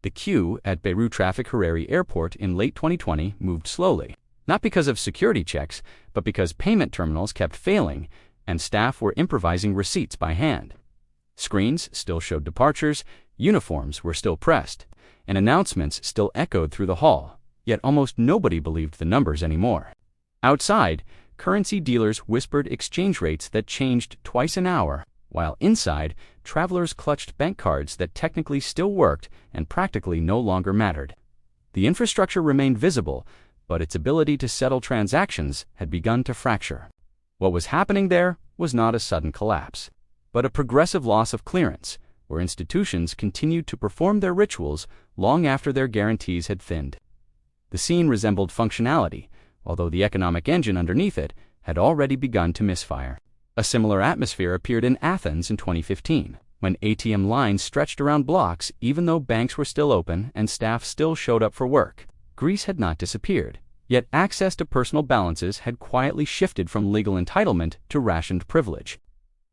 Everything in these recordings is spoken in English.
The queue at Beirut Traffic Hariri Airport in late 2020 moved slowly, not because of security checks, but because payment terminals kept failing and staff were improvising receipts by hand. Screens still showed departures, uniforms were still pressed, and announcements still echoed through the hall, yet almost nobody believed the numbers anymore. Outside, currency dealers whispered exchange rates that changed twice an hour, while inside, travelers clutched bank cards that technically still worked and practically no longer mattered. The infrastructure remained visible, but its ability to settle transactions had begun to fracture. What was happening there was not a sudden collapse, but a progressive loss of clearance, where institutions continued to perform their rituals long after their guarantees had thinned. The scene resembled functionality, although the economic engine underneath it had already begun to misfire. A similar atmosphere appeared in Athens in 2015, when ATM lines stretched around blocks even though banks were still open and staff still showed up for work. Greece had not disappeared, yet access to personal balances had quietly shifted from legal entitlement to rationed privilege.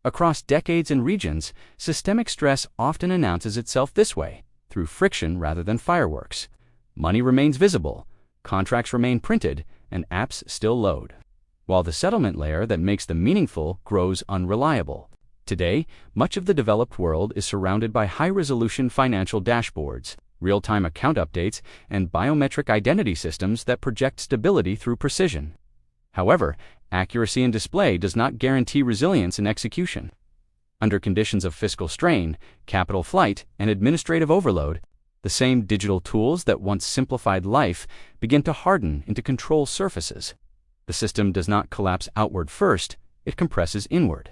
Across decades and regions, systemic stress often announces itself this way, through friction rather than fireworks. Money remains visible, contracts remain printed, and apps still load, while the settlement layer that makes them meaningful grows unreliable. Today, much of the developed world is surrounded by high-resolution financial dashboards, real-time account updates, and biometric identity systems that project stability through precision. However, accuracy in display does not guarantee resilience in execution. Under conditions of fiscal strain, capital flight, and administrative overload, the same digital tools that once simplified life begin to harden into control surfaces. The system does not collapse outward first, it compresses inward.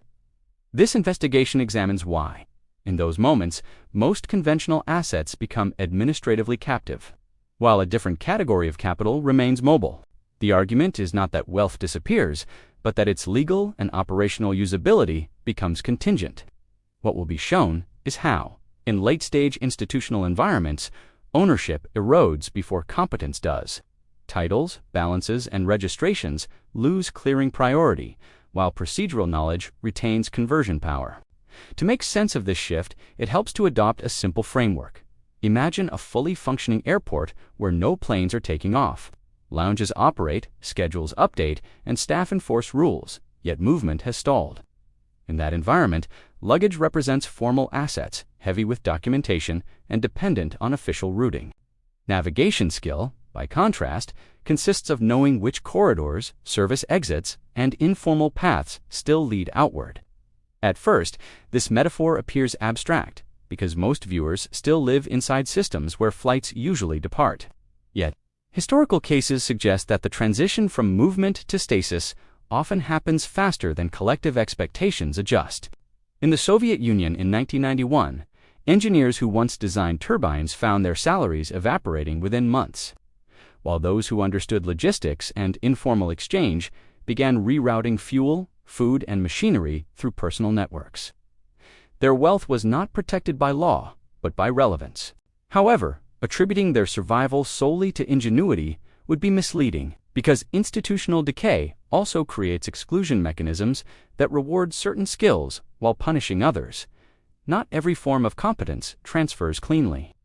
This investigation examines why, in those moments, most conventional assets become administratively captive, while a different category of capital remains mobile. The argument is not that wealth disappears, but that its legal and operational usability becomes contingent. What will be shown is how, in late-stage institutional environments, ownership erodes before competence does. Titles, balances, and registrations lose clearing priority, while procedural knowledge retains conversion power. To make sense of this shift, it helps to adopt a simple framework. Imagine a fully functioning airport where no planes are taking off. Lounges operate, schedules update, and staff enforce rules, yet movement has stalled. In that environment, luggage represents formal assets, heavy with documentation and dependent on official routing. Navigation skill, by contrast, consists of knowing which corridors, service exits, and informal paths still lead outward. At first, this metaphor appears abstract, because most viewers still live inside systems where flights usually depart. Yet, historical cases suggest that the transition from movement to stasis often happens faster than collective expectations adjust. In the Soviet Union in 1991, engineers who once designed turbines found their salaries evaporating within months, while those who understood logistics and informal exchange began rerouting fuel, food, and machinery through personal networks. Their wealth was not protected by law, but by relevance. However, attributing their survival solely to ingenuity would be misleading, because institutional decay also creates exclusion mechanisms that reward certain skills while punishing others. Not every form of competence transfers cleanly.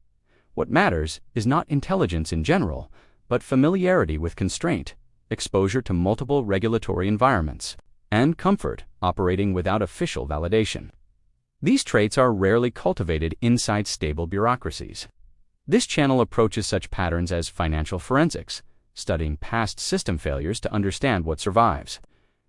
What matters is not intelligence in general, but familiarity with constraint, exposure to multiple regulatory environments, and comfort operating without official validation. These traits are rarely cultivated inside stable bureaucracies. This channel approaches such patterns as financial forensics, studying past system failures to understand what survives.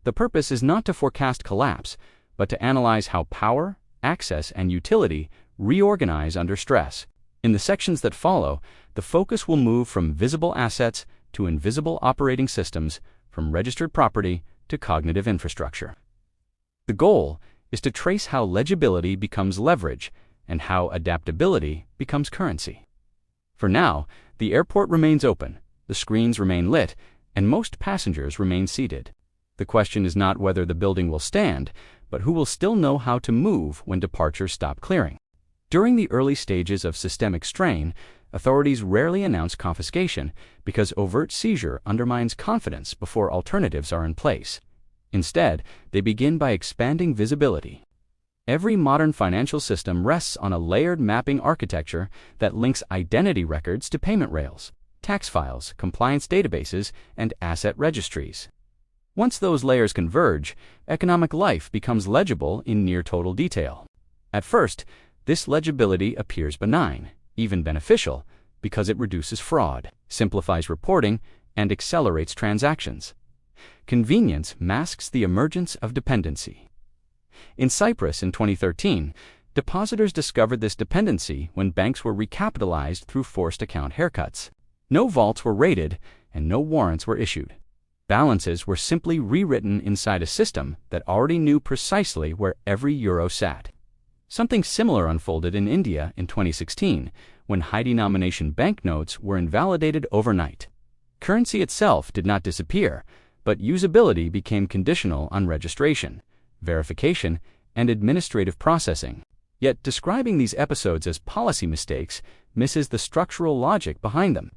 The purpose is not to forecast collapse, but to analyze how power, access, and utility reorganize under stress. In the sections that follow, the focus will move from visible assets to invisible operating systems, from registered property to cognitive infrastructure. The goal is to trace how legibility becomes leverage and how adaptability becomes currency. For now, the airport remains open, the screens remain lit, and most passengers remain seated. The question is not whether the building will stand, but who will still know how to move when departures stop clearing. During the early stages of systemic strain, authorities rarely announce confiscation because overt seizure undermines confidence before alternatives are in place. Instead, they begin by expanding visibility. Every modern financial system rests on a layered mapping architecture that links identity records to payment rails, tax files, compliance databases, and asset registries. Once those layers converge, economic life becomes legible in near-total detail. At first, this legibility appears benign, even beneficial, because it reduces fraud, simplifies reporting, and accelerates transactions. Convenience masks the emergence of dependency. In Cyprus in 2013, depositors discovered this dependency when banks were recapitalized through forced account haircuts. No vaults were raided, and no warrants were issued. Balances were simply rewritten inside a system that already knew precisely where every euro sat. Something similar unfolded in India in 2016, when high-denomination banknotes were invalidated overnight. Currency itself did not disappear, but usability became conditional on registration, verification, and administrative processing. Yet describing these episodes as policy mistakes misses the structural logic behind them.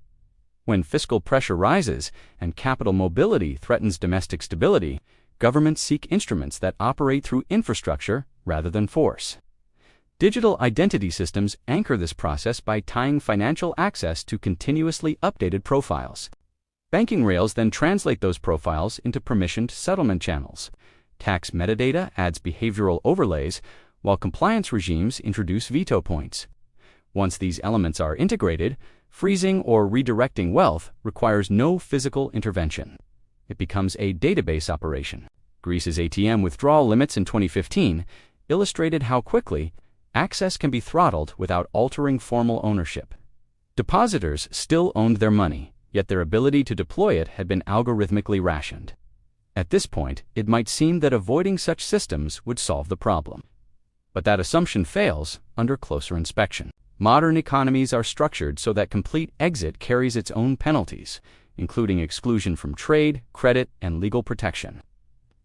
When fiscal pressure rises and capital mobility threatens domestic stability, governments seek instruments that operate through infrastructure rather than force. Digital identity systems anchor this process by tying financial access to continuously updated profiles. Banking rails then translate those profiles into permissioned settlement channels. Tax metadata adds behavioral overlays, while compliance regimes introduce veto points. Once these elements are integrated, freezing or redirecting wealth requires no physical intervention. It becomes a database operation. Greece's ATM withdrawal limits in 2015 illustrated how quickly access can be throttled without altering formal ownership. Depositors still owned their money, yet their ability to deploy it had been algorithmically rationed. At this point, it might seem that avoiding such systems would solve the problem. But that assumption fails under closer inspection. Modern economies are structured so that complete exit carries its own penalties, including exclusion from trade, credit, and legal protection.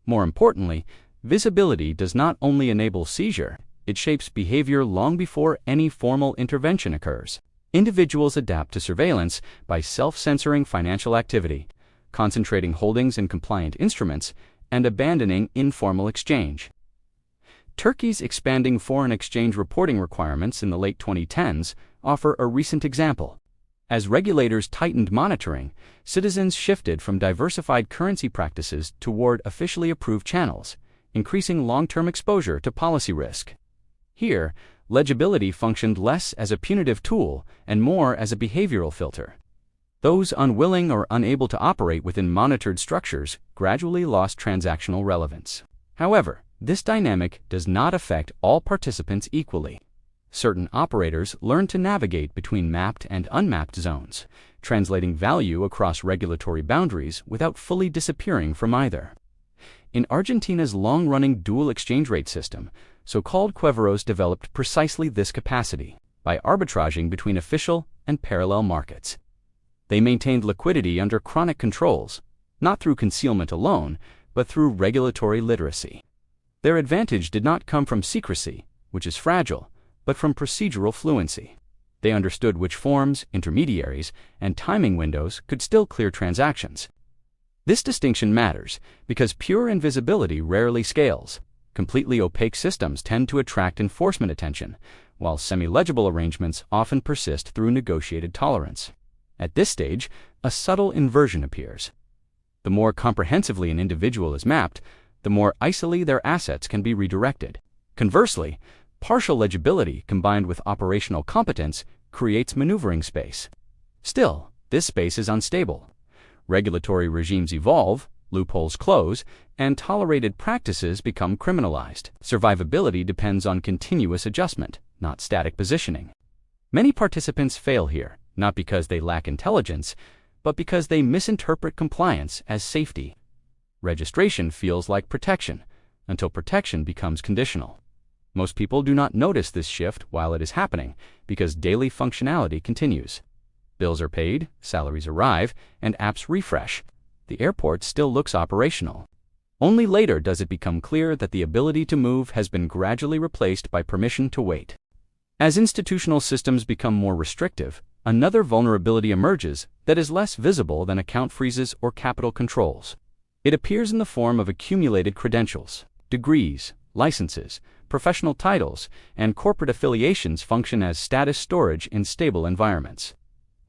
More importantly, visibility does not only enable seizure, it shapes behavior long before any formal intervention occurs. Individuals adapt to surveillance by self-censoring financial activity, concentrating holdings in compliant instruments, and abandoning informal exchange. Turkey's expanding foreign exchange reporting requirements in the late 2010s offer a recent example. As regulators tightened monitoring, citizens shifted from diversified currency practices toward officially approved channels, increasing long-term exposure to policy risk. Here, legibility functioned less as a punitive tool and more as a behavioral filter. Those unwilling or unable to operate within monitored structures gradually lost transactional relevance. However, this dynamic does not affect all participants equally. Certain operators learn to navigate between mapped and unmapped zones, translating value across regulatory boundaries without fully disappearing from either. In Argentina's long-running dual exchange rate system, so-called Queveros developed precisely this capacity by arbitraging between official and parallel markets. They maintained liquidity under chronic controls, not through concealment alone, but through regulatory literacy. Their advantage did not come from secrecy, which is fragile, but from procedural fluency. They understood which forms, intermediaries, and timing windows could still clear transactions. This distinction matters because pure invisibility rarely scales. Completely opaque systems tend to attract enforcement attention, while semi-legible arrangements often persist through negotiated tolerance. At this stage, a subtle inversion appears. The more comprehensively an individual is mapped, the more icily their assets can be redirected. Conversely, partial legibility combined with operational competence creates maneuvering space. Still, this space is unstable. Regulatory regimes evolve, loopholes close, and tolerated practices become criminalized. Survivability depends on continuous adjustment, not static positioning. Many participants fail here, not because they lack intelligence, but because they misinterpret compliance as safety. Registration feels like protection, until protection becomes conditional. Most people do not notice this shift while it is happening, because daily functionality continues. Bills are paid, salaries arrive, and apps refresh. The airport still looks operational. Only later does it become clear that the ability to move has been gradually replaced by permission to wait. As institutional systems become more restrictive, another vulnerability emerges that is less visible than account freezes or capital controls. It appears in the form of accumulated credentials, degrees, licenses, professional titles, and corporate affiliations function as status storage in stable environments.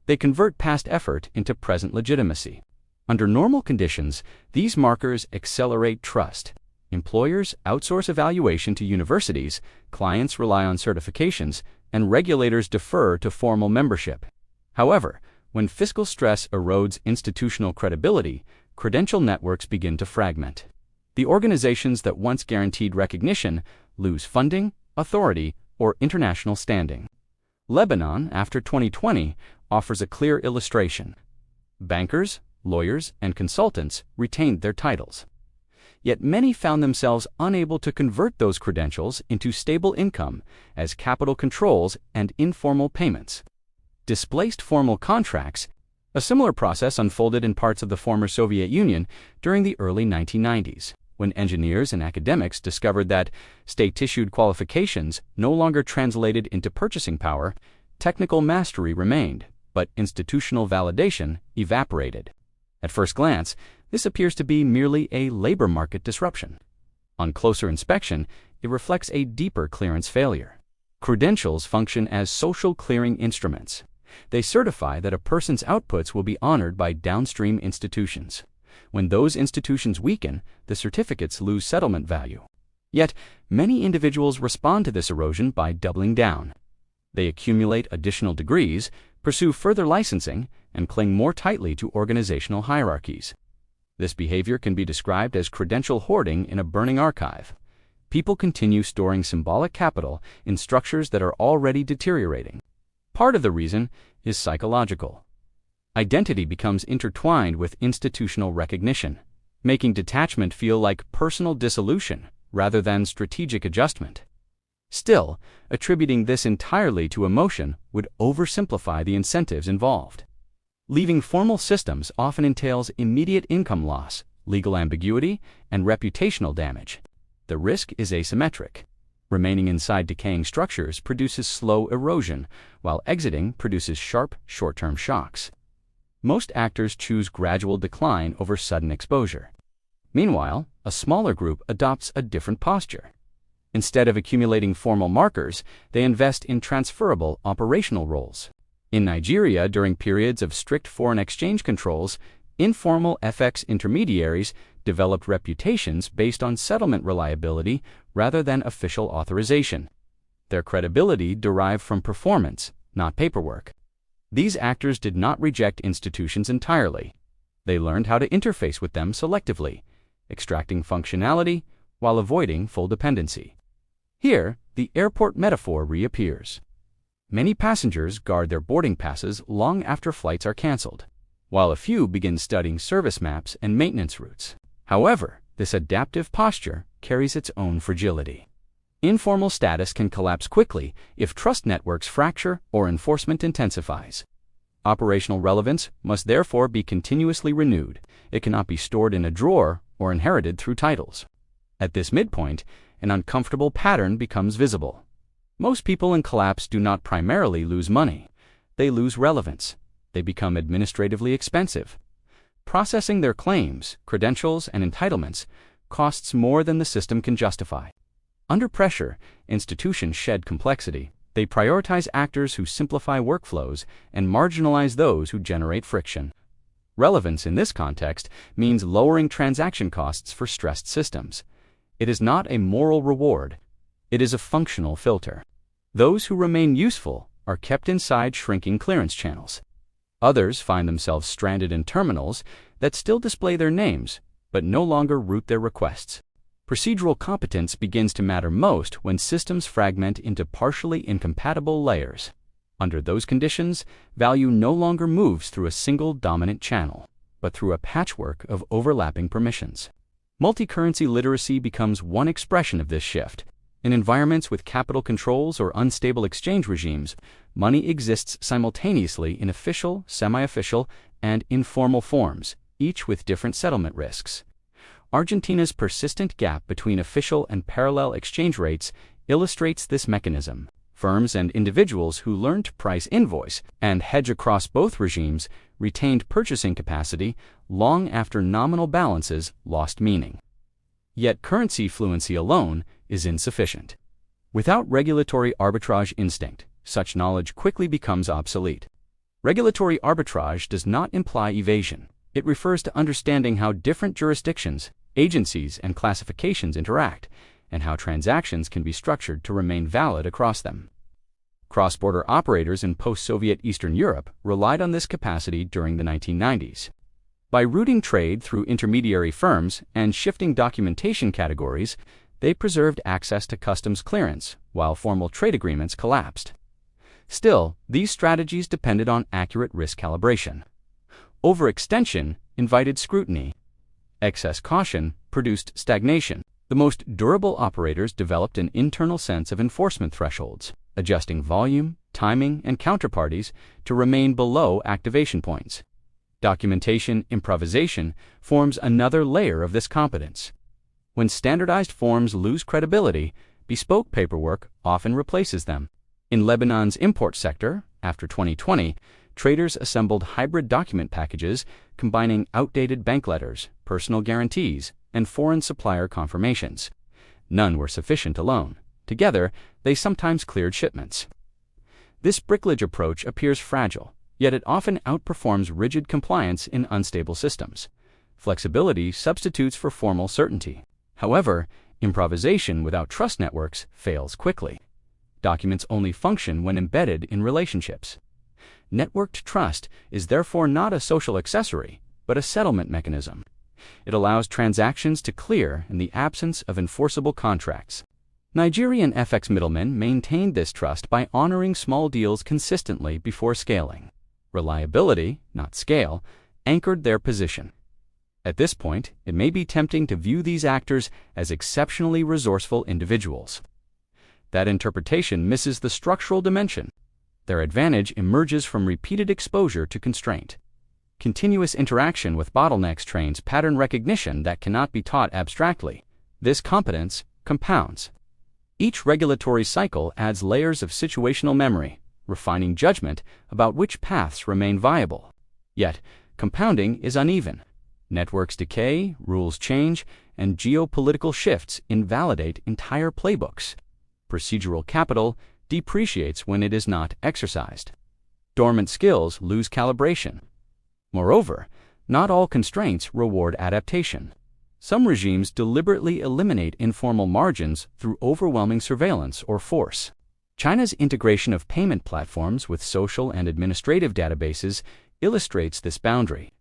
They convert past effort into present legitimacy. Under normal conditions, these markers accelerate trust. Employers outsource evaluation to universities, clients rely on certifications, and regulators defer to formal membership. However, when fiscal stress erodes institutional credibility, credential networks begin to fragment. The organizations that once guaranteed recognition lose funding, authority, or international standing. Lebanon, after 2020, offers a clear illustration. Bankers, lawyers, and consultants retained their titles. Yet many found themselves unable to convert those credentials into stable income as capital controls and informal payments displaced formal contracts. A similar process unfolded in parts of the former Soviet Union during the early 1990s, when engineers and academics discovered that state-issued qualifications no longer translated into purchasing power. Technical mastery remained, but institutional validation evaporated. At first glance, this appears to be merely a labor market disruption. On closer inspection, it reflects a deeper clearance failure. Credentials function as social clearing instruments. They certify that a person's outputs will be honored by downstream institutions. When those institutions weaken, the certificates lose settlement value. Yet, many individuals respond to this erosion by doubling down. They accumulate additional degrees, pursue further licensing, and cling more tightly to organizational hierarchies. This behavior can be described as credential hoarding in a burning archive. People continue storing symbolic capital in structures that are already deteriorating. Part of the reason is psychological. Identity becomes intertwined with institutional recognition, making detachment feel like personal dissolution rather than strategic adjustment. Still, attributing this entirely to emotion would oversimplify the incentives involved. Leaving formal systems often entails immediate income loss, legal ambiguity, and reputational damage. The risk is asymmetric. Remaining inside decaying structures produces slow erosion, while exiting produces sharp, short-term shocks. Most actors choose gradual decline over sudden exposure. Meanwhile, a smaller group adopts a different posture. Instead of accumulating formal markers, they invest in transferable operational roles. In Nigeria, during periods of strict foreign exchange controls, informal FX intermediaries developed reputations based on settlement reliability rather than official authorization. Their credibility derived from performance, not paperwork. These actors did not reject institutions entirely. They learned how to interface with them selectively, extracting functionality while avoiding full dependency. Here, the airport metaphor reappears. Many passengers guard their boarding passes long after flights are canceled, while a few begin studying service maps and maintenance routes. However, this adaptive posture carries its own fragility. Informal status can collapse quickly if trust networks fracture or enforcement intensifies. Operational relevance must therefore be continuously renewed. It cannot be stored in a drawer or inherited through titles. At this midpoint, an uncomfortable pattern becomes visible. Most people in collapse do not primarily lose money. They lose relevance. They become administratively expensive. Processing their claims, credentials, and entitlements costs more than the system can justify. Under pressure, institutions shed complexity. They prioritize actors who simplify workflows and marginalize those who generate friction. Relevance in this context means lowering transaction costs for stressed systems. It is not a moral reward. It is a functional filter. Those who remain useful are kept inside shrinking clearance channels. Others find themselves stranded in terminals that still display their names, but no longer route their requests. Procedural competence begins to matter most when systems fragment into partially incompatible layers. Under those conditions, value no longer moves through a single dominant channel, but through a patchwork of overlapping permissions. Multi-currency literacy becomes one expression of this shift. In environments with capital controls or unstable exchange regimes, money exists simultaneously in official, semi-official, and informal forms, each with different settlement risks. Argentina's persistent gap between official and parallel exchange rates illustrates this mechanism. Firms and individuals who learned to price invoice and hedge across both regimes retained purchasing capacity long after nominal balances lost meaning. Yet currency fluency alone is insufficient. Without regulatory arbitrage instinct, such knowledge quickly becomes obsolete. Regulatory arbitrage does not imply evasion. It refers to understanding how different jurisdictions, agencies, and classifications interact, and how transactions can be structured to remain valid across them. Cross-border operators in post-Soviet Eastern Europe relied on this capacity during the 1990s. By routing trade through intermediary firms and shifting documentation categories, they preserved access to customs clearance while formal trade agreements collapsed. Still, these strategies depended on accurate risk calibration. Overextension invited scrutiny. Excess caution produced stagnation. The most durable operators developed an internal sense of enforcement thresholds, adjusting volume, timing, and counterparties to remain below activation points. Documentation improvisation forms another layer of this competence. When standardized forms lose credibility, bespoke paperwork often replaces them. In Lebanon's import sector, after 2020, traders assembled hybrid document packages combining outdated bank letters, personal guarantees, and foreign supplier confirmations. None were sufficient alone. Together, they sometimes cleared shipments. This bricolage approach appears fragile, yet it often outperforms rigid compliance in unstable systems. Flexibility substitutes for formal certainty. However, improvisation without trust networks fails quickly. Documents only function when embedded in relationships. Networked trust is therefore not a social accessory, but a settlement mechanism. It allows transactions to clear in the absence of enforceable contracts. Nigerian FX middlemen maintained this trust by honoring small deals consistently before scaling. Reliability, not scale, anchored their position. At this point, it may be tempting to view these actors as exceptionally resourceful individuals. That interpretation misses the structural dimension. Their advantage emerges from repeated exposure to constraint. Continuous interaction with bottlenecks trains pattern recognition that cannot be taught abstractly. This competence compounds. Each regulatory cycle adds layers of situational memory, refining judgment about which paths remain viable. Yet, compounding is uneven. Networks decay, rules change, and geopolitical shifts invalidate entire playbooks. Procedural capital depreciates when it is not exercised. Dormant skills lose calibration. Moreover, not all constraints reward adaptation. Some regimes deliberately eliminate informal margins through overwhelming surveillance or force. China's integration of payment platforms with social and administrative databases illustrates this boundary.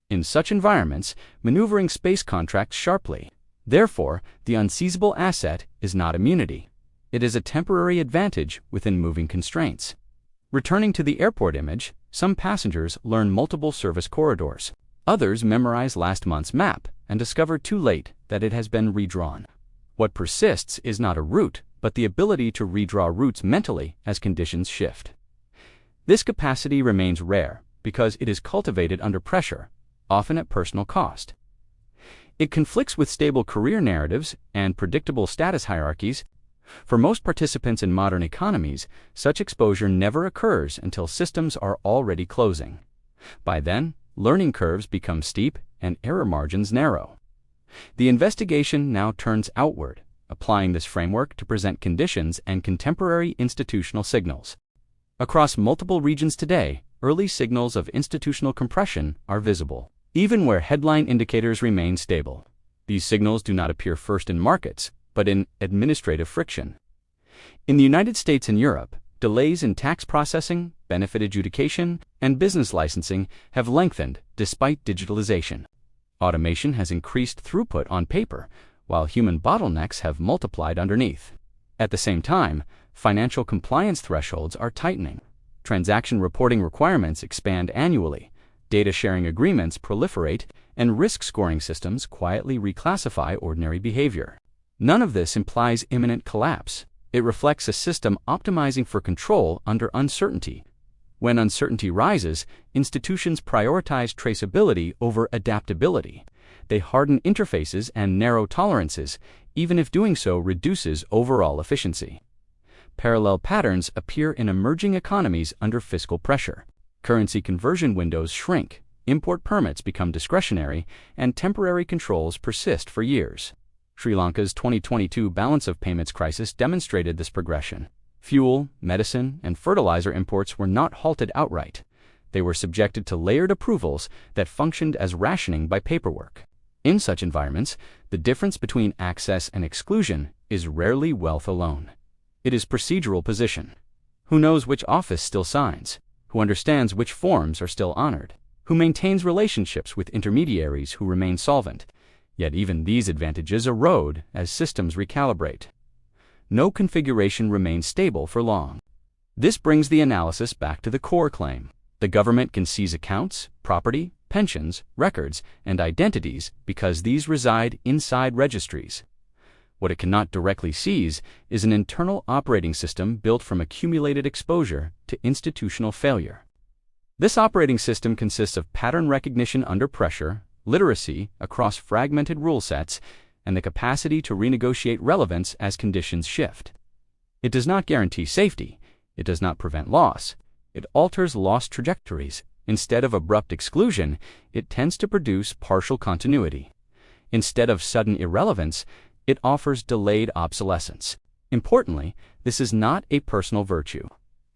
In such environments, maneuvering space contracts sharply. Therefore, the unseizable asset is not immunity. It is a temporary advantage within moving constraints. Returning to the airport image, some passengers learn multiple service corridors. Others memorize last month's map and discover too late that it has been redrawn. What persists is not a route, but the ability to redraw routes mentally as conditions shift. This capacity remains rare because it is cultivated under pressure, often at personal cost. It conflicts with stable career narratives and predictable status hierarchies. For most participants in modern economies, such exposure never occurs until systems are already closing. By then, learning curves become steep and error margins narrow. The investigation now turns outward, applying this framework to present conditions and contemporary institutional signals. Across multiple regions today, early signals of institutional compression are visible, even where headline indicators remain stable. These signals do not appear first in markets, but in administrative friction. In the United States and Europe, delays in tax processing, benefit adjudication, and business licensing have lengthened despite digitalization. Automation has increased throughput on paper, while human bottlenecks have multiplied underneath. At the same time, financial compliance thresholds are tightening. Transaction reporting requirements expand annually, data sharing agreements proliferate, and risk scoring systems quietly reclassify ordinary behavior. None of this implies imminent collapse. It reflects a system optimizing for control under uncertainty. When uncertainty rises, institutions prioritize traceability over adaptability. They harden interfaces and narrow tolerances, even if doing so reduces overall efficiency. Parallel patterns appear in emerging economies under fiscal pressure. Currency conversion windows shrink, import permits become discretionary, and temporary controls persist for years. Sri Lanka's 2022 balance of payments crisis demonstrated this progression. Fuel, medicine, and fertilizer imports were not halted outright. They were subjected to layered approvals that functioned as rationing by paperwork. In such environments, the difference between access and exclusion is rarely wealth alone. It is procedural position. Who knows which office still signs? Who understands which forms are still honored? Who maintains relationships with intermediaries who remain solvent? Yet even these advantages erode as systems recalibrate. No configuration remains stable for long. This brings the analysis back to the core claim. The government can seize accounts, property, pensions, records, and identities because these reside inside registries. What it cannot directly seize is an internal operating system built from accumulated exposure to institutional failure. This operating system consists of pattern recognition under pressure, literacy across fragmented rule sets, and the capacity to renegotiate relevance as conditions shift. It does not guarantee safety. It does not prevent loss. It alters loss trajectories. Instead of abrupt exclusion, it tends to produce partial continuity. Instead of sudden irrelevance, it offers delayed obsolescence. Importantly, this is not a personal virtue.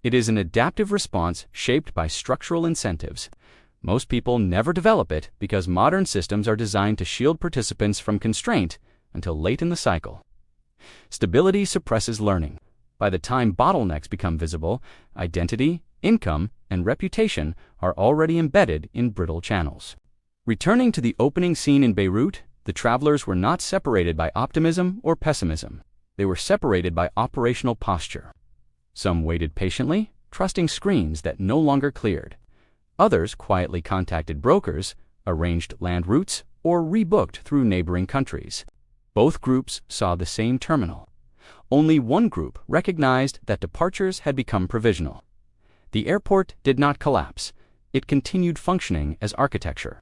It is an adaptive response shaped by structural incentives. Most people never develop it because modern systems are designed to shield participants from constraint until late in the cycle. Stability suppresses learning. By the time bottlenecks become visible, identity, income, and reputation are already embedded in brittle channels. Returning to the opening scene in Beirut, the travelers were not separated by optimism or pessimism. They were separated by operational posture. Some waited patiently, trusting screens that no longer cleared. Others quietly contacted brokers, arranged land routes, or rebooked through neighboring countries. Both groups saw the same terminal. Only one group recognized that departures had become provisional. The airport did not collapse. It continued functioning as architecture.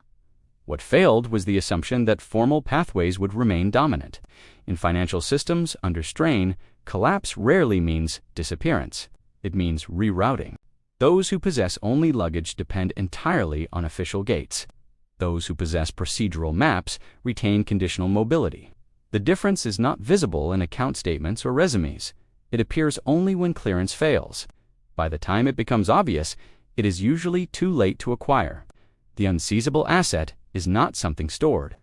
What failed was the assumption that formal pathways would remain dominant. In financial systems under strain, collapse rarely means disappearance. It means rerouting. Those who possess only luggage depend entirely on official gates. Those who possess procedural maps retain conditional mobility. The difference is not visible in account statements or resumes. It appears only when clearance fails. By the time it becomes obvious, it is usually too late to acquire. The unseizable asset is not something stored.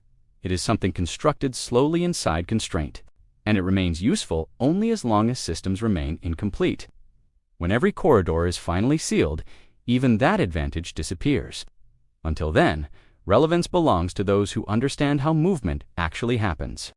It is something constructed slowly inside constraint, and it remains useful only as long as systems remain incomplete. When every corridor is finally sealed, even that advantage disappears. Until then, relevance belongs to those who understand how movement actually happens.